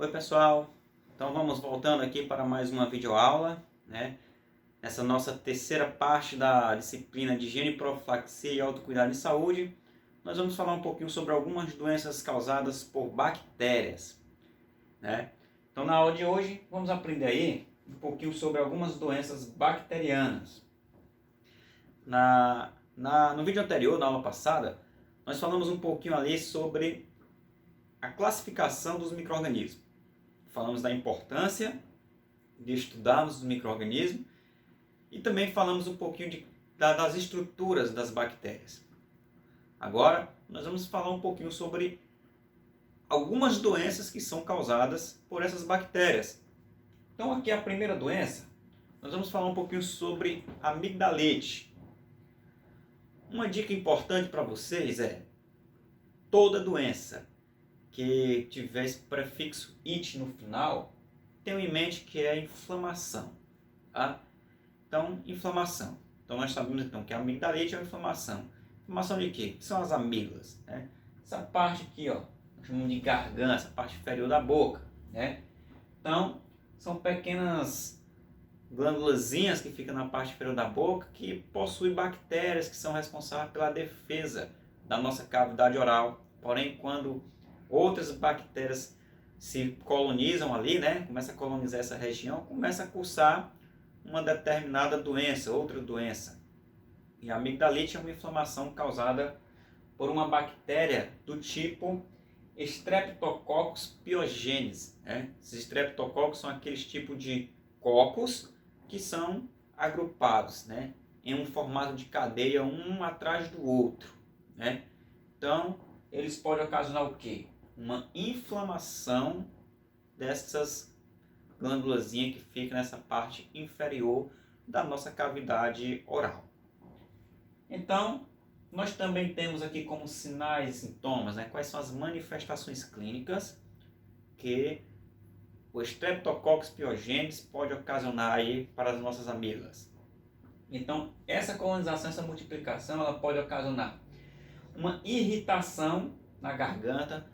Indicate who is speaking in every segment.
Speaker 1: Oi pessoal, então vamos voltando aqui para mais uma videoaula, né? Nessa nossa terceira parte da disciplina de higiene, profilaxia e autocuidado em saúde, nós vamos falar um pouquinho sobre algumas doenças causadas por bactérias, né? Então na aula de hoje vamos aprender aí um pouquinho sobre algumas doenças bacterianas. No vídeo anterior, na aula passada, nós falamos um pouquinho ali sobre a classificação dos micro-organismos. Falamos da importância de estudarmos os micro-organismos e também falamos um pouquinho das estruturas das bactérias. Agora, nós vamos falar um pouquinho sobre algumas doenças que são causadas por essas bactérias. Então, aqui a primeira doença, nós vamos falar um pouquinho sobre amigdalite. Uma dica importante para vocês é: toda doença que tiver esse prefixo "it" no final, tenham em mente que é inflamação, tá? Então, inflamação. Então, nós sabemos então que a amigdalite é uma inflamação. Inflamação de quê? Que são as amígdalas, né? Essa parte aqui, ó, nós chamamos de garganta, essa parte inferior da boca, né? Então, são pequenas glândulazinhas que ficam na parte inferior da boca que possuem bactérias que são responsáveis pela defesa da nossa cavidade oral. Porém, quando outras bactérias se colonizam ali, né? Começa a colonizar essa região, começa a cursar uma determinada doença, outra doença. E a amigdalite é uma inflamação causada por uma bactéria do tipo Streptococcus pyogenes, né? Esses streptococcus são aqueles tipos de cocos que são agrupados, né, em um formato de cadeia, um atrás do outro, né? Então, eles podem ocasionar o quê? Uma inflamação dessas glândulazinha que fica nessa parte inferior da nossa cavidade oral. Então, nós também temos aqui como sinais e sintomas, né, quais são as manifestações clínicas que o Streptococcus pyogenes pode ocasionar aí para as nossas amígdalas. Então, essa colonização, essa multiplicação, ela pode ocasionar uma irritação na garganta,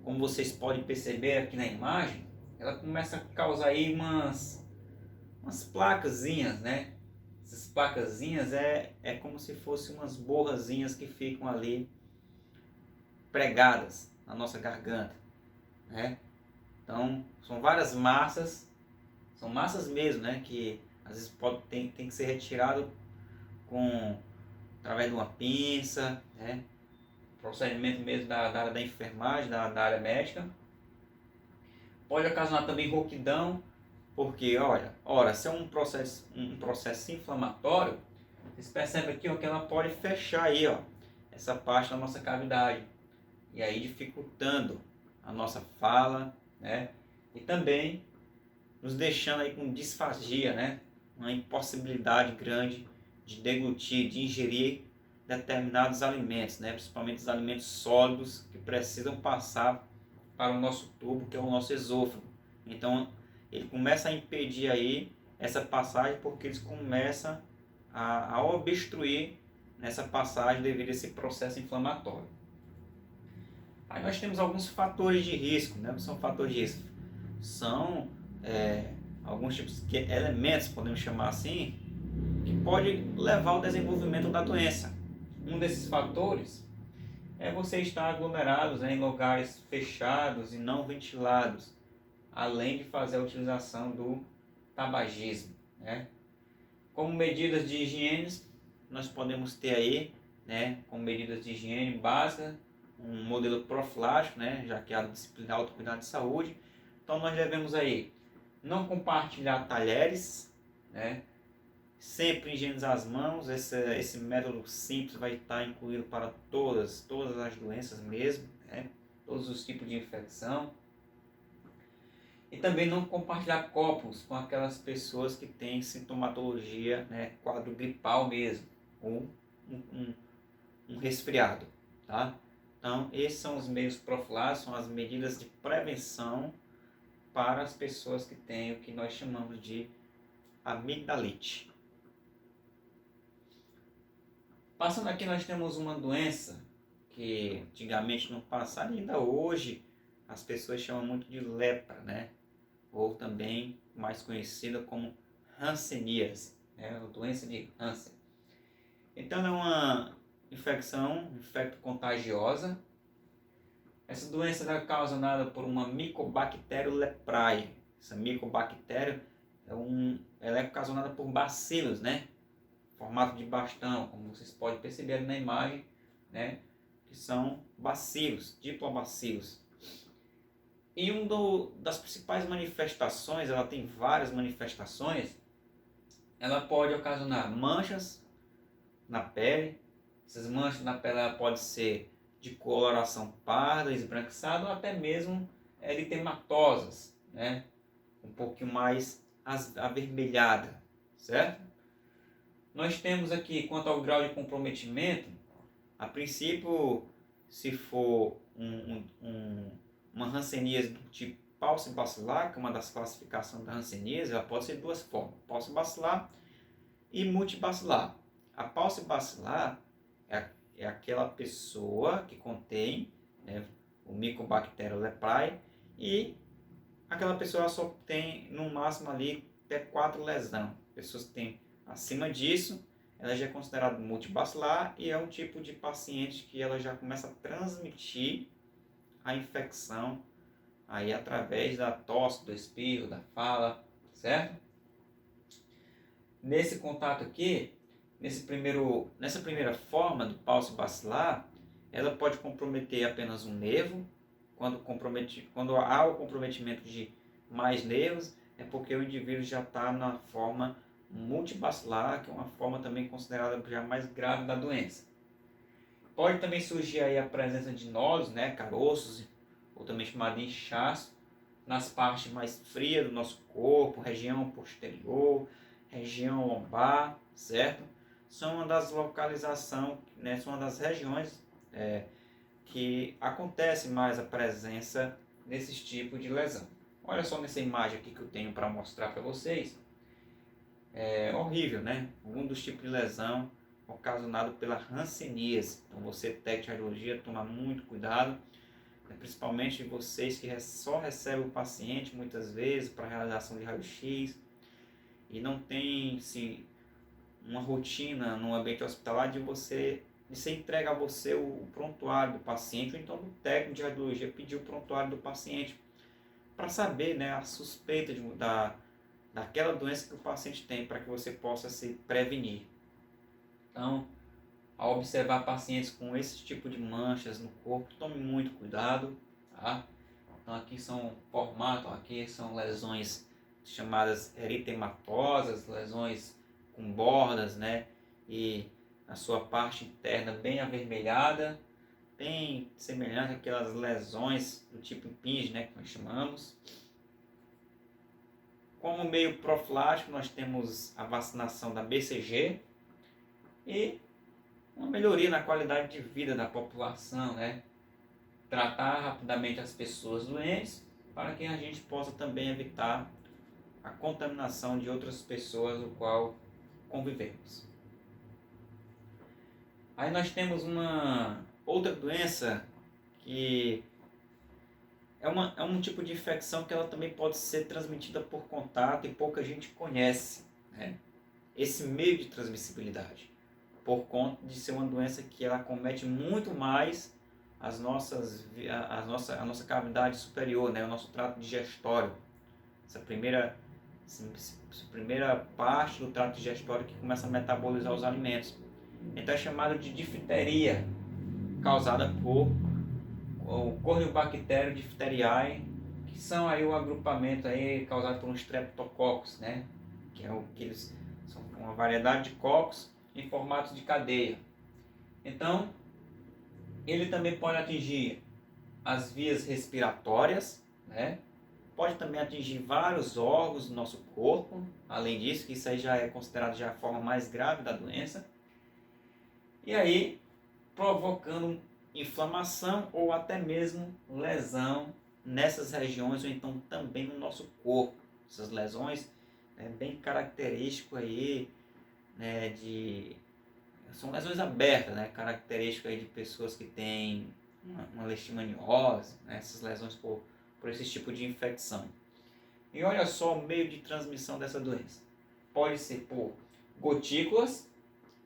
Speaker 1: como vocês podem perceber aqui na imagem. Ela começa a causar aí umas placazinhas, né? Essas placazinhas é como se fossem umas borrazinhas que ficam ali pregadas na nossa garganta, né? Então, são várias massas, são massas mesmo, né? Que às vezes tem que ser retirado através de uma pinça, né? Procedimento mesmo da área da enfermagem, da área médica. Pode ocasionar também rouquidão, porque, olha, se é um processo inflamatório, vocês percebem aqui, ó, que ela pode fechar aí, ó, essa parte da nossa cavidade, e aí dificultando a nossa fala, né? E também nos deixando aí com disfagia, né? Uma impossibilidade grande de deglutir, de ingerir determinados alimentos, né? Principalmente os alimentos sólidos que precisam passar para o nosso tubo, que é o nosso esôfago. Então, ele começa a impedir aí essa passagem, porque eles começam a obstruir nessa passagem devido a esse processo inflamatório. Aí nós temos alguns fatores de risco, né? São fatores de risco. São alguns tipos de elementos, podemos chamar assim, que pode levar ao desenvolvimento da doença. Um desses fatores é você estar aglomerados, né, em lugares fechados e não ventilados, além de fazer a utilização do tabagismo, né? Como medidas de higiene, nós podemos ter aí, né, como medidas de higiene básica, um modelo profilático, né, já que é a disciplina autocuidado de saúde. Então nós devemos aí não compartilhar talheres, né, sempre higienizar as mãos. Esse método simples vai estar incluído para todas as doenças mesmo, né, todos os tipos de infecção. E também não compartilhar copos com aquelas pessoas que têm sintomatologia, né, quadro gripal mesmo, ou um resfriado, tá? Então, esses são os meios profiláticos, são as medidas de prevenção para as pessoas que têm o que nós chamamos de amigdalite. Passando aqui, nós temos uma doença que antigamente não passava, ainda hoje as pessoas chamam muito de lepra, né? Ou também mais conhecida como hanseníase, né? A doença de Hansen. Então é uma infecção infecto-contagiosa. Essa doença é causada por uma Mycobacterium leprae. Essa micobactéria ela é ocasionada por bacilos, né? Formato de bastão, como vocês podem perceber na imagem, né? Que são bacilos, diplobacilos. E das principais manifestações, ela tem várias manifestações, ela pode ocasionar manchas na pele. Essas manchas na pele podem ser de coloração parda, esbranquiçada ou até mesmo eritematosas, né? Um pouquinho mais avermelhada, certo? Nós temos aqui, quanto ao grau de comprometimento, a princípio, se for uma hanseníase do tipo paucibacilar, que é uma das classificações da hanseníase, ela pode ser de duas formas, paucibacilar e multibacilar. A paucibacilar é aquela pessoa que contém, né, o Mycobacterium leprae, e aquela pessoa só tem no máximo ali até 4 lesões. Pessoas que têm acima disso, ela já é considerada multibacilar e é um tipo de paciente que ela já começa a transmitir a infecção aí através da tosse, do espirro, da fala, certo? Nesse contato aqui, nessa primeira forma do paucibacilar, ela pode comprometer apenas um nervo. Quando há o comprometimento de mais nervos, é porque o indivíduo já está na forma multibacilar, que é uma forma também considerada já mais grave da doença. Pode também surgir aí a presença de nódulos, né, caroços, ou também chamado de inchaço, nas partes mais frias do nosso corpo, região posterior, região lombar, certo? São uma das localizações, né, são uma das regiões que acontece mais a presença desses tipos de lesão. Olha só nessa imagem aqui que eu tenho para mostrar para vocês. É horrível, né? Um dos tipos de lesão ocasionado pela hanseníase. Então você, técnico de radiologia, toma muito cuidado, principalmente vocês que só recebem o paciente muitas vezes para realização de raio-x e não tem uma rotina no ambiente hospitalar de você entrega a você o prontuário do paciente, ou então do técnico de radiologia pedir o prontuário do paciente para saber, né, a suspeita daquela doença que o paciente tem, para que você possa se prevenir. Então, ao observar pacientes com esse tipo de manchas no corpo, tome muito cuidado, tá? Então aqui aqui são lesões chamadas eritematosas, lesões com bordas, né? E a sua parte interna bem avermelhada, bem semelhante àquelas lesões do tipo impinge, né, que nós chamamos. Como meio profilático, nós temos a vacinação da BCG e uma melhoria na qualidade de vida da população, né? Tratar rapidamente as pessoas doentes para que a gente possa também evitar a contaminação de outras pessoas com qual convivemos. Aí nós temos uma outra doença que é um tipo de infecção que ela também pode ser transmitida por contato e pouca gente conhece, né? Esse meio de transmissibilidade, por conta de ser uma doença que ela comete muito mais a nossa cavidade superior, né? O nosso trato digestório. Essa primeira parte do trato digestório que começa a metabolizar os alimentos. Então é chamado de difteria, causada por o Corynebacterium diphtheriae, que são aí o agrupamento aí causado por um Streptococcus, né? Que eles são uma variedade de cocos em formato de cadeia. Então, ele também pode atingir as vias respiratórias, né? Pode também atingir vários órgãos do nosso corpo. Além disso, que isso aí já é considerado já a forma mais grave da doença. E aí, provocando inflamação ou até mesmo lesão nessas regiões ou então também no nosso corpo. Essas lesões é bem característico aí, né, são lesões abertas, né, característico aí de pessoas que têm uma leishmaniose, né? Essas lesões por esse tipo de infecção. E olha só o meio de transmissão dessa doença. Pode ser por gotículas,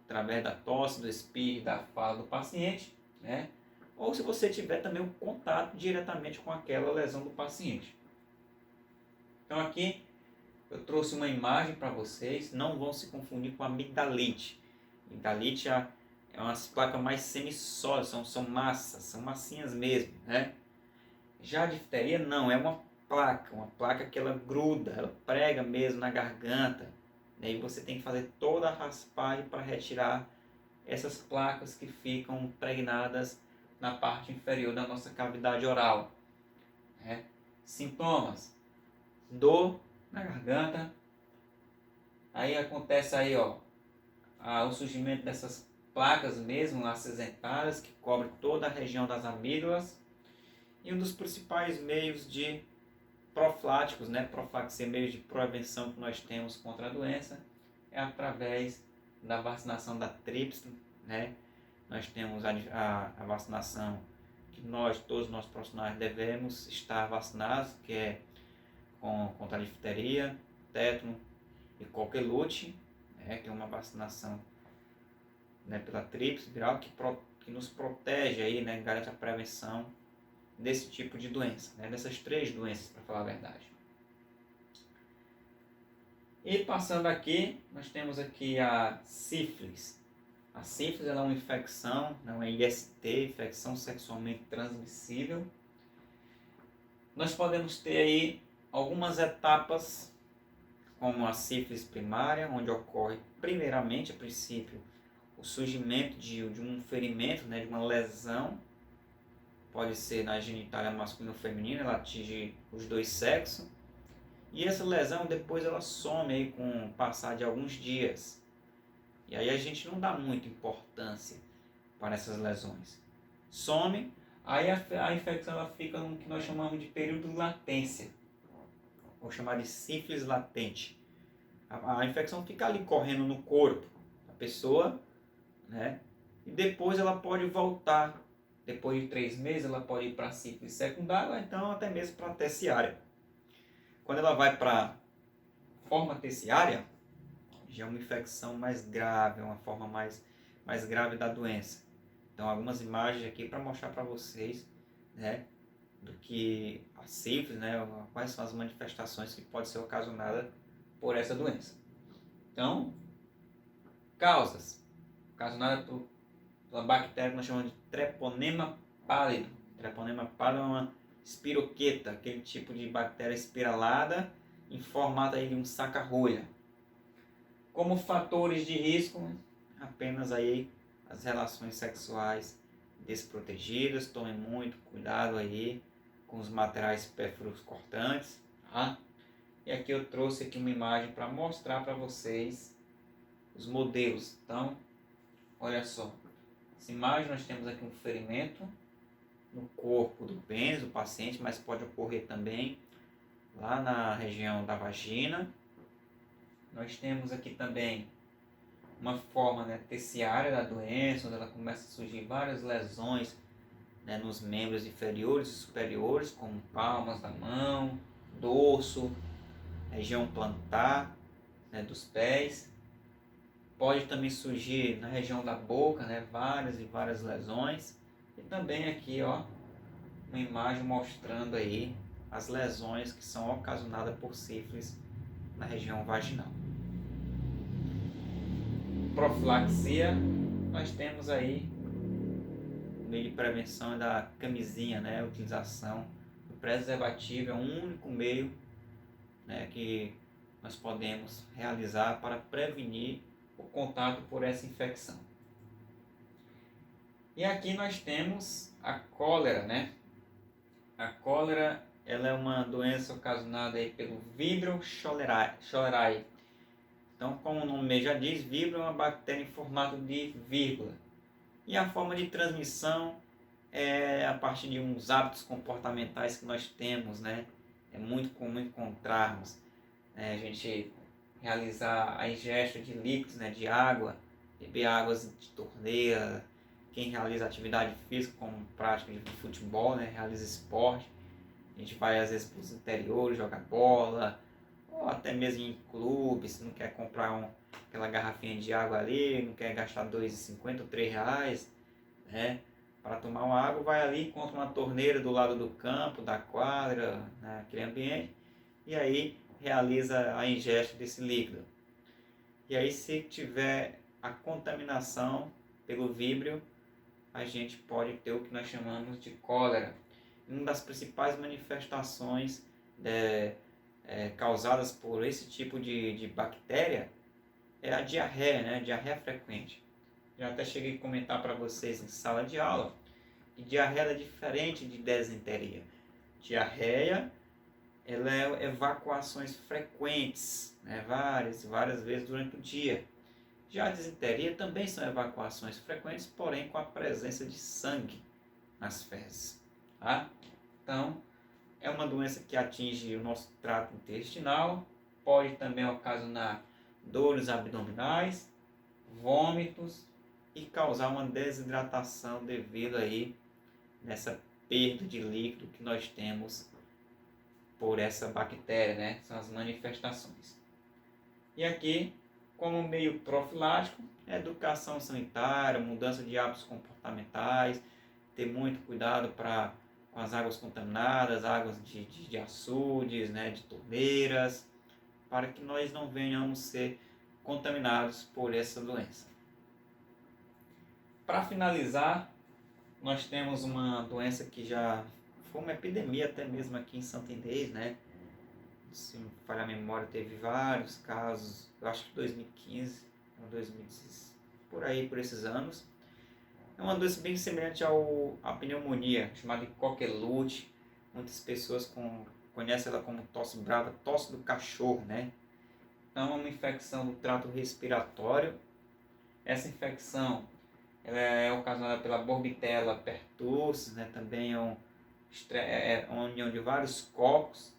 Speaker 1: através da tosse, do espirro, da fala do paciente, né? Ou se você tiver também um contato diretamente com aquela lesão do paciente. Então aqui eu trouxe uma imagem para vocês, não vão se confundir com a amigdalite. Amigdalite é umas placas mais semissólidas, são massas, são massinhas mesmo, né? Já a difteria não, é uma placa que ela gruda, ela prega mesmo na garganta, né? E você tem que fazer toda a raspagem para retirar essas placas que ficam impregnadas na parte inferior da nossa cavidade oral, né? Sintomas: dor na garganta, aí acontece aí, ó, o surgimento dessas placas mesmo acinzentadas que cobrem toda a região das amígdalas. E um dos principais meios de profiláticos, né, profilaxia, meios de prevenção que nós temos contra a doença, é através da vacinação da tríplice, né? Nós temos a vacinação que todos nós profissionais devemos estar vacinados, que é contra a difteria, tétano e coqueluche, né, que é uma vacinação, né, pela tríplice viral que nos protege aí, né, garante a prevenção desse tipo de doença, né, dessas 3 doenças, para falar a verdade. E passando aqui, nós temos aqui a sífilis. A sífilis ela é uma infecção, não é IST, infecção sexualmente transmissível. Nós podemos ter aí algumas etapas, como a sífilis primária, onde ocorre primeiramente, a princípio, o surgimento de um ferimento, né, de uma lesão, pode ser na genitália masculina ou feminina, ela atinge os 2 sexos, e essa lesão depois ela some aí com o passar de alguns dias. E aí a gente não dá muita importância para essas lesões. Some, aí a infecção ela fica no que nós chamamos de período de latência, ou chamar de sífilis latente. A infecção fica ali correndo no corpo da pessoa, né? E depois ela pode voltar. Depois de 3 meses ela pode ir para a sífilis secundária, ou então até mesmo para a terciária. Quando ela vai para a forma terciária, já é uma infecção mais grave, é uma forma mais grave da doença. Então algumas imagens aqui para mostrar para vocês, né, do que a sífilis, né, quais são as manifestações que podem ser ocasionadas por essa doença. Então, causas ocasionadas pela bactéria que nós chamamos de Treponema pálido. Treponema pálido é uma espiroqueta, aquele tipo de bactéria espiralada em formato aí de um saca-rolha. Como fatores de risco, apenas aí as relações sexuais desprotegidas. Tomem muito cuidado aí com os materiais superfluos cortantes, tá? E aqui eu trouxe aqui uma imagem para mostrar para vocês os modelos. Então, olha só. Essa imagem nós temos aqui um ferimento no corpo do pênis do paciente, mas pode ocorrer também lá na região da vagina. Nós temos aqui também uma forma, né, terciária da doença, onde ela começa a surgir várias lesões, né, nos membros inferiores e superiores, como palmas da mão, dorso, região plantar, né, dos pés. Pode também surgir na região da boca, né, várias e várias lesões. E também aqui, ó, uma imagem mostrando aí as lesões que são ocasionadas por sífilis na região vaginal. Profilaxia, nós temos aí o meio de prevenção da camisinha, né, a utilização do preservativo é o único meio, né, que nós podemos realizar para prevenir o contato por essa infecção. E aqui nós temos a cólera, né? A cólera, ela é uma doença ocasionada aí pelo Vibrio cholerae. Então, como o nome já diz, Vibrio é uma bactéria em formato de vírgula. E a forma de transmissão é a partir de uns hábitos comportamentais que nós temos, né? É muito comum encontrarmos, né, a gente realizar a ingesta de líquidos, né, de água, beber águas de torneira, quem realiza atividade física, como prática de futebol, né, realiza esporte. A gente vai às vezes para os interiores jogar bola, ou até mesmo em clubes, se não quer comprar aquela garrafinha de água ali, não quer gastar R$2,50 ou R$3, né? Para tomar uma água, vai ali, encontra uma torneira do lado do campo, da quadra, naquele ambiente, e aí realiza a ingesta desse líquido. E aí, se tiver a contaminação pelo víbrio, a gente pode ter o que nós chamamos de cólera. Uma das principais manifestações causadas por esse tipo de bactéria é a diarreia, né? Diarreia frequente. Já até cheguei a comentar para vocês em sala de aula que diarreia é diferente de desenteria. Diarreia, ela é evacuações frequentes, né? várias vezes durante o dia. Já a desenteria também são evacuações frequentes, porém com a presença de sangue nas fezes. Tá? Então, é uma doença que atinge o nosso trato intestinal, pode também ocasionar dores abdominais, vômitos e causar uma desidratação devido aí nessa perda de líquido que nós temos por essa bactéria, né? São as manifestações. E aqui, como meio profilático, educação sanitária, mudança de hábitos comportamentais, ter muito cuidado com as águas contaminadas, águas de açudes, né, de torneiras, para que nós não venhamos ser contaminados por essa doença. Para finalizar, nós temos uma doença que já foi uma epidemia até mesmo aqui em Santo Inês, né? Se não falhar a memória, teve vários casos, eu acho que 2015, 2016, por aí, por esses anos. É uma doença bem semelhante à pneumonia, chamada de coqueluche. Muitas pessoas conhecem ela como tosse brava, tosse do cachorro, né? Então, é uma infecção do trato respiratório. Essa infecção ela é ocasionada pela Bordetella pertussis, né? Também é uma união de vários cocos.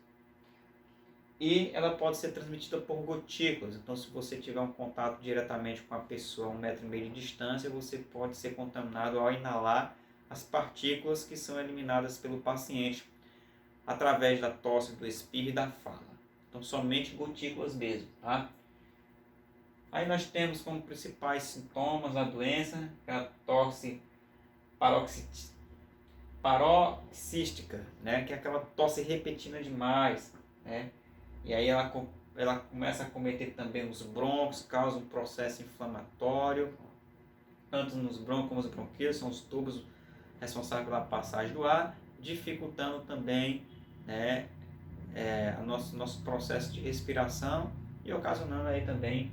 Speaker 1: E ela pode ser transmitida por gotículas. Então, se você tiver um contato diretamente com a pessoa a 1,5 m de distância, você pode ser contaminado ao inalar as partículas que são eliminadas pelo paciente através da tosse, do espirro e da fala. Então, somente gotículas mesmo, tá? Aí nós temos como principais sintomas da doença a tosse paroxística, né? Que é aquela tosse repetida demais, né? E aí ela começa a acometer também os brônquios, causa um processo inflamatório, tanto nos brônquios como nos bronquíolos, são os tubos responsáveis pela passagem do ar, dificultando também, né, o nosso processo de respiração e ocasionando aí também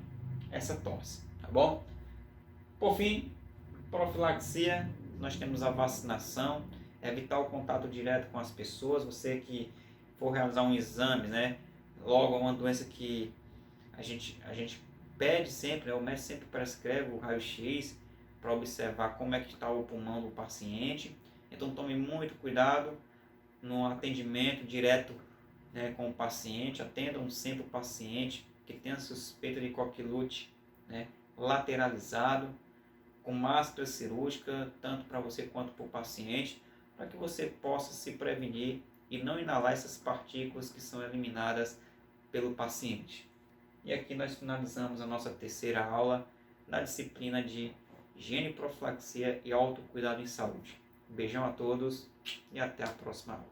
Speaker 1: essa tosse, tá bom? Por fim, profilaxia, nós temos a vacinação, evitar o contato direto com as pessoas, você que for realizar um exame, né? Logo, é uma doença que a gente pede sempre, né? O médico sempre prescreve o raio-x para observar como é que está o pulmão do paciente. Então tome muito cuidado no atendimento direto, né, com o paciente. Atendam sempre o paciente que tenha suspeita de coqueluche, né, lateralizado, com máscara cirúrgica, tanto para você quanto para o paciente, para que você possa se prevenir e não inalar essas partículas que são eliminadas pelo paciente. E aqui nós finalizamos a nossa terceira aula na disciplina de higiene, profilaxia e autocuidado em saúde. Um beijão a todos e até a próxima aula.